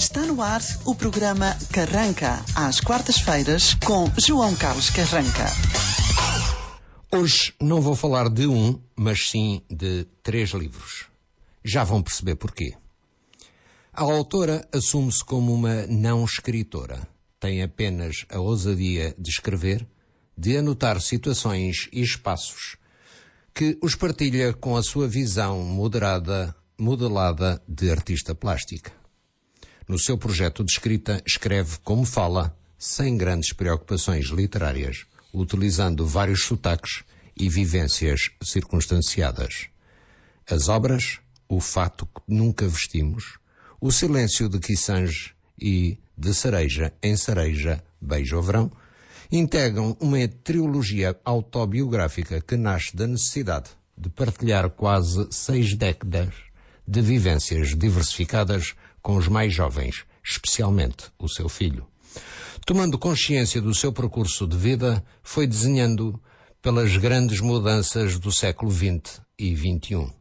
Está no ar o programa Carranca, às quartas-feiras, com João Carlos Carranca. Hoje não vou falar de um, mas sim de 3 livros. Já vão perceber porquê. A autora assume-se como uma não escritora. Tem apenas a ousadia de escrever, de anotar situações e espaços, que os partilha com a sua visão modelada de artista plástica. No seu projeto de escrita, escreve como fala, sem grandes preocupações literárias, utilizando vários sotaques e vivências circunstanciadas. As obras, O Fato que Nunca Vestimos, O Silêncio de Kissange e De Cereja em Cereja, Beijo ao Verão, integram uma trilogia autobiográfica que nasce da necessidade de partilhar quase 6 décadas de vivências diversificadas com os mais jovens, especialmente o seu filho. Tomando consciência do seu percurso de vida, foi desenhando pelas grandes mudanças do século XX e XXI.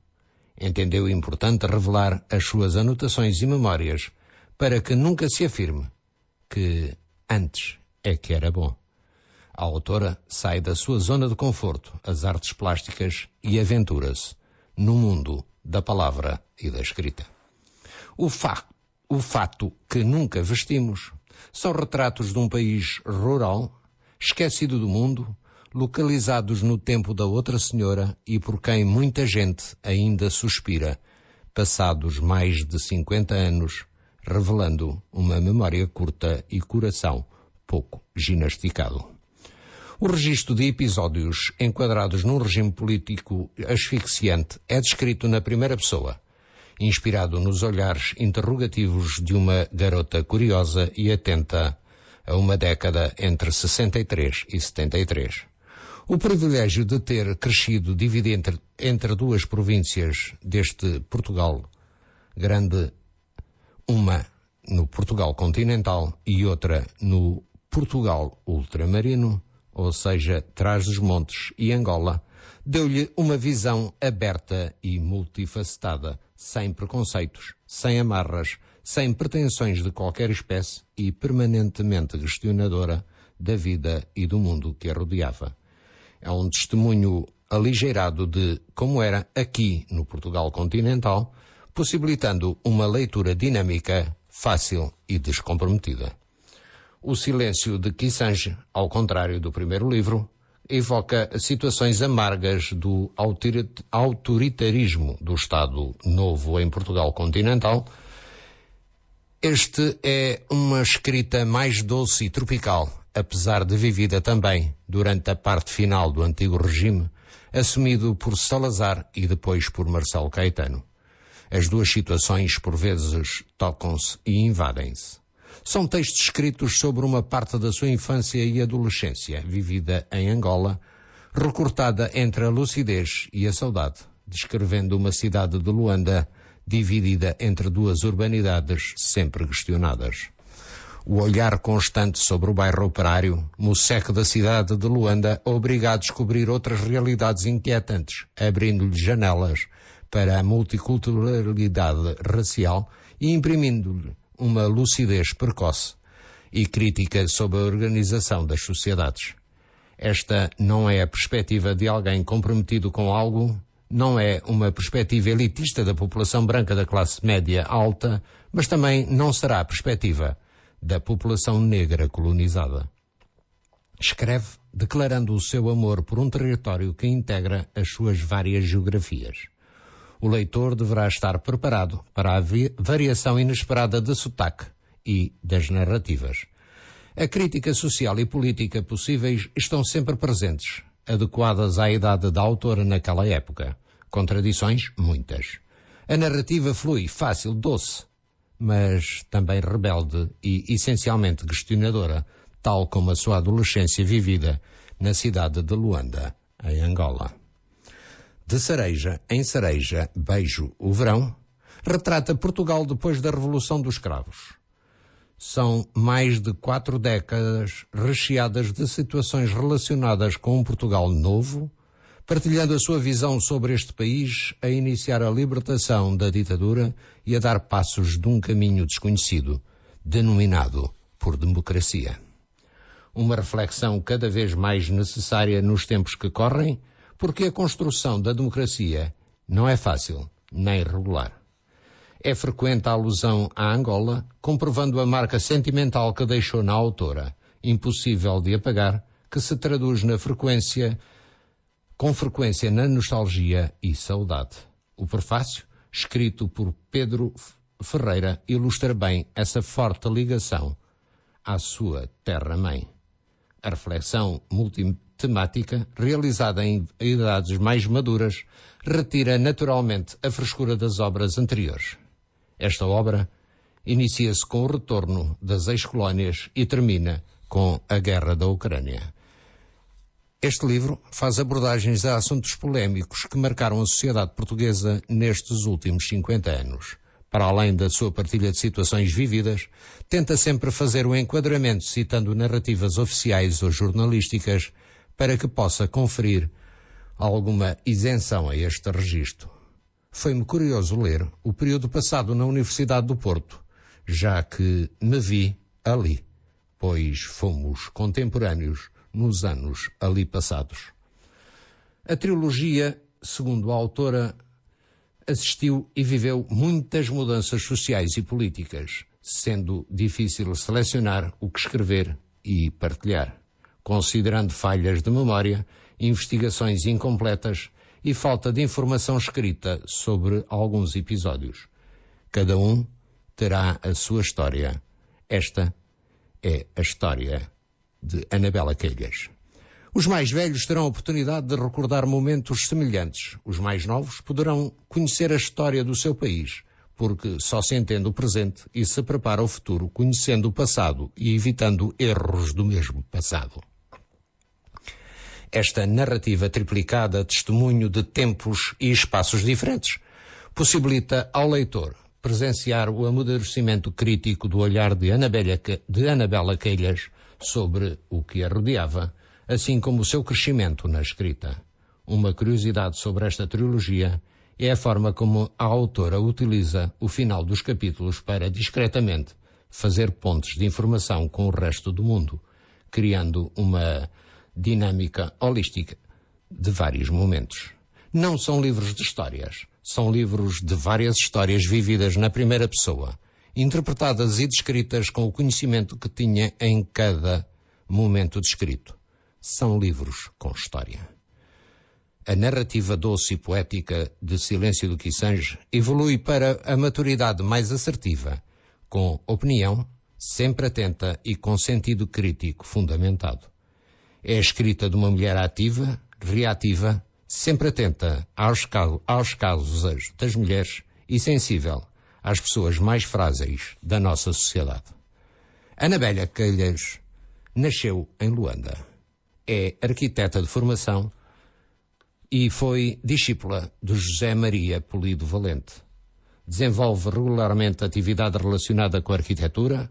Entendeu importante revelar as suas anotações e memórias para que nunca se afirme que antes é que era bom. A autora sai da sua zona de conforto, as artes plásticas, e aventura-se no mundo da palavra e da escrita. O fato que nunca vestimos são retratos de um país rural, esquecido do mundo, localizados no tempo da outra senhora e por quem muita gente ainda suspira, passados mais de 50 anos, revelando uma memória curta e coração pouco ginasticado. O registro de episódios enquadrados num regime político asfixiante é descrito na primeira pessoa, inspirado nos olhares interrogativos de uma garota curiosa e atenta a uma década entre 63 e 73. O privilégio de ter crescido dividido entre 2 províncias deste Portugal grande, uma no Portugal continental e outra no Portugal ultramarino, ou seja, Trás-os-Montes e Angola, deu-lhe uma visão aberta e multifacetada, sem preconceitos, sem amarras, sem pretensões de qualquer espécie e permanentemente questionadora da vida e do mundo que a rodeava. É um testemunho aligeirado de como era aqui no Portugal continental, possibilitando uma leitura dinâmica, fácil e descomprometida. O Silêncio de Kissange, ao contrário do primeiro livro, evoca situações amargas do autoritarismo do Estado Novo em Portugal continental. Este é uma escrita mais doce e tropical, apesar de vivida também durante a parte final do antigo regime, assumido por Salazar e depois por Marcelo Caetano. As 2 situações, por vezes, tocam-se e invadem-se. São textos escritos sobre uma parte da sua infância e adolescência, vivida em Angola, recortada entre a lucidez e a saudade, descrevendo uma cidade de Luanda dividida entre 2 urbanidades sempre questionadas. O olhar constante sobre o bairro operário, moceque da cidade de Luanda, obriga a descobrir outras realidades inquietantes, abrindo-lhe janelas para a multiculturalidade racial e imprimindo-lhe uma lucidez precoce e crítica sobre a organização das sociedades. Esta não é a perspectiva de alguém comprometido com algo, não é uma perspectiva elitista da população branca da classe média alta, mas também não será a perspectiva da população negra colonizada. Escreve declarando o seu amor por um território que integra as suas várias geografias. O leitor deverá estar preparado para a variação inesperada de sotaque e das narrativas. A crítica social e política possíveis estão sempre presentes, adequadas à idade da autora naquela época. Contradições, muitas. A narrativa flui fácil, doce, mas também rebelde e essencialmente questionadora, tal como a sua adolescência vivida na cidade de Luanda, em Angola. De Cereja em Cereja, Beijo o Verão, retrata Portugal depois da Revolução dos Cravos. São mais de 4 décadas recheadas de situações relacionadas com um Portugal novo, partilhando a sua visão sobre este país, a iniciar a libertação da ditadura e a dar passos de um caminho desconhecido, denominado por democracia. Uma reflexão cada vez mais necessária nos tempos que correm, porque a construção da democracia não é fácil nem regular. É frequente a alusão à Angola, comprovando a marca sentimental que deixou na autora, impossível de apagar, que se traduz com frequência na nostalgia e saudade. O prefácio, escrito por Pedro Ferreira, ilustra bem essa forte ligação à sua terra-mãe. A reflexão multitemática, realizada em idades mais maduras, retira naturalmente a frescura das obras anteriores. Esta obra inicia-se com o retorno das ex-colónias e termina com a guerra da Ucrânia. Este livro faz abordagens a assuntos polémicos que marcaram a sociedade portuguesa nestes últimos 50 anos. Para além da sua partilha de situações vividas, tenta sempre fazer o enquadramento citando narrativas oficiais ou jornalísticas para que possa conferir alguma isenção a este registro. Foi-me curioso ler o período passado na Universidade do Porto, já que me vi ali, pois fomos contemporâneos nos anos ali passados. A trilogia, segundo a autora, assistiu e viveu muitas mudanças sociais e políticas, sendo difícil selecionar o que escrever e partilhar, considerando falhas de memória, investigações incompletas e falta de informação escrita sobre alguns episódios. Cada um terá a sua história. Esta é a história de Anabela Queilhas. Os mais velhos terão a oportunidade de recordar momentos semelhantes. Os mais novos poderão conhecer a história do seu país, porque só se entende o presente e se prepara o futuro conhecendo o passado e evitando erros do mesmo passado. Esta narrativa triplicada, testemunho de tempos e espaços diferentes, possibilita ao leitor presenciar o amadurecimento crítico do olhar de Anabela Queilhas sobre o que a rodeava, assim como o seu crescimento na escrita. Uma curiosidade sobre esta trilogia é a forma como a autora utiliza o final dos capítulos para, discretamente, fazer pontes de informação com o resto do mundo, criando uma dinâmica holística de vários momentos. Não são livros de histórias, são livros de várias histórias vividas na primeira pessoa, interpretadas e descritas com o conhecimento que tinha em cada momento descrito. São livros com história. A narrativa doce e poética de Silêncio do Quissange evolui para a maturidade mais assertiva, com opinião, sempre atenta e com sentido crítico fundamentado. É a escrita de uma mulher ativa, reativa, sempre atenta aos casos das mulheres e sensível às pessoas mais frágeis da nossa sociedade. Anabela Queilhas nasceu em Luanda. É arquiteta de formação e foi discípula de José Maria Polido Valente. Desenvolve regularmente atividade relacionada com a arquitetura,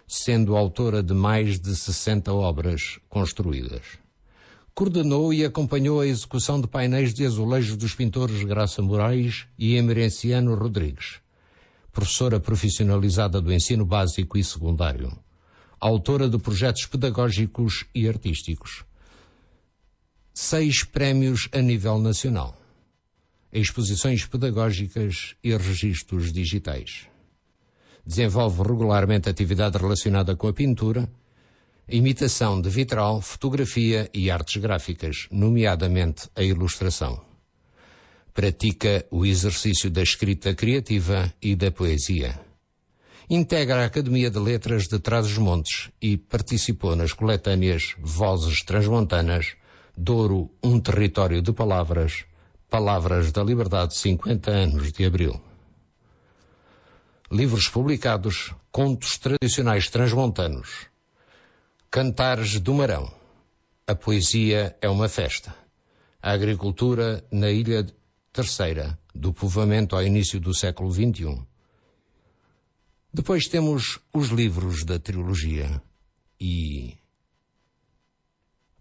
sendo autora de mais de 60 obras construídas. Coordenou e acompanhou a execução de painéis de azulejos dos pintores Graça Moraes e Emerenciano Rodrigues. Professora profissionalizada do ensino básico e secundário. Autora de projetos pedagógicos e artísticos. 6 prémios a nível nacional. Exposições pedagógicas e registros digitais. Desenvolve regularmente atividade relacionada com a pintura, imitação de vitral, fotografia e artes gráficas, nomeadamente a ilustração. Pratica o exercício da escrita criativa e da poesia. Integra a Academia de Letras de Trás-os-Montes e participou nas coletâneas Vozes Transmontanas, Douro, um território de palavras, Palavras da Liberdade, 50 anos de Abril. Livros publicados, Contos Tradicionais Transmontanos, Cantares do Marão, A Poesia é uma Festa, A Agricultura na Ilha Terceira, do povoamento ao início do século XXI. Depois temos os livros da trilogia e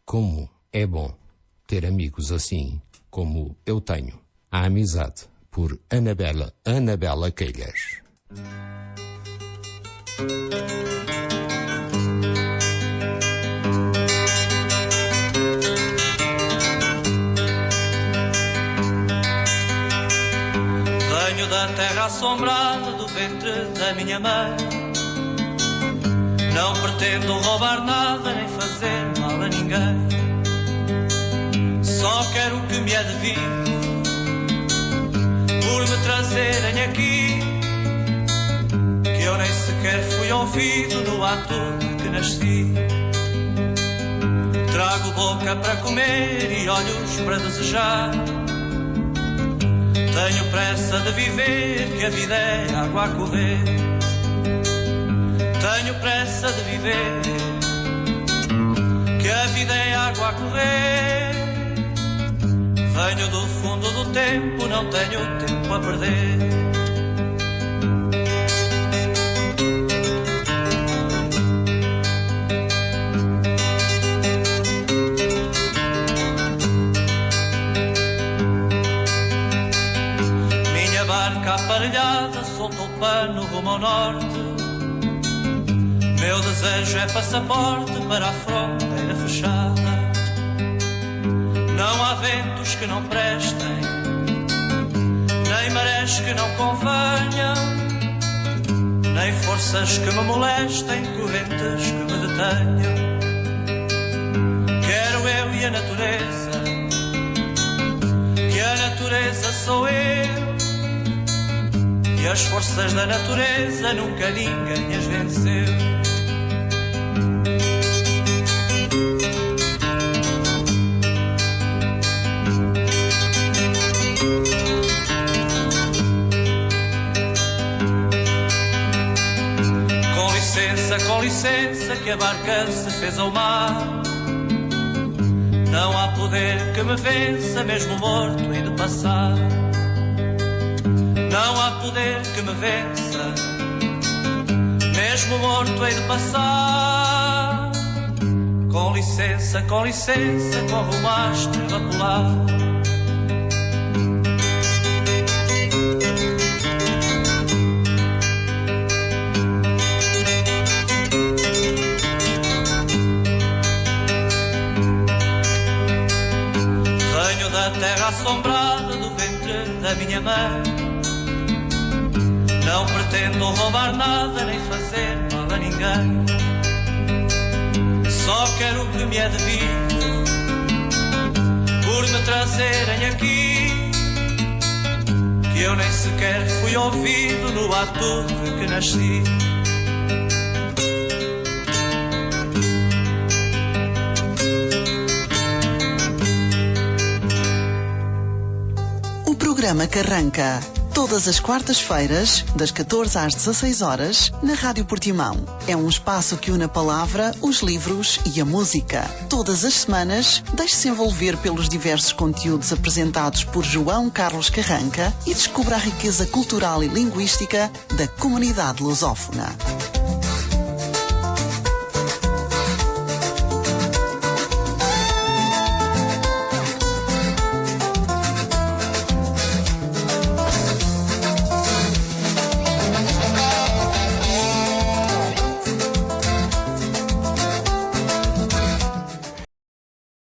como é bom ter amigos assim como eu tenho a amizade por Anabela Queilhas. assombrada do ventre da minha mãe. Não pretendo roubar nada nem fazer mal a ninguém. Só quero que me é devido por me trazerem aqui, que eu nem sequer fui ouvido no ato de que nasci. Trago boca para comer e olhos para desejar. Tenho pressa de viver, que a vida é água a correr. Tenho pressa de viver, que a vida é água a correr. Venho do fundo do tempo, não tenho tempo a perder. Aparelhada, solta o pano rumo ao norte. Meu desejo é passaporte para a fronteira fechada. Não há ventos que não prestem, nem marés que não convenham, nem forças que me molestem, correntes que me detenham. Quero eu e a natureza, que a natureza sou eu, e as forças da natureza nunca ninguém as venceu. Com licença, que a barca se fez ao mar. Não há poder que me vença, mesmo morto e de passar. Não há poder que me vença, mesmo morto hei de passar. Com licença, com rumo à estrela polar. Venho da terra assombrada do ventre da minha mãe. Não pretendo roubar nada nem fazer mal a ninguém. Só quero que me é devido por me trazerem aqui, que eu nem sequer fui ouvido no ato de que nasci. O programa que arranca todas as quartas-feiras, das 14 às 16 horas, na Rádio Portimão. É um espaço que une a palavra, os livros e a música. Todas as semanas, deixe-se envolver pelos diversos conteúdos apresentados por João Carlos Carranca e descubra a riqueza cultural e linguística da comunidade lusófona.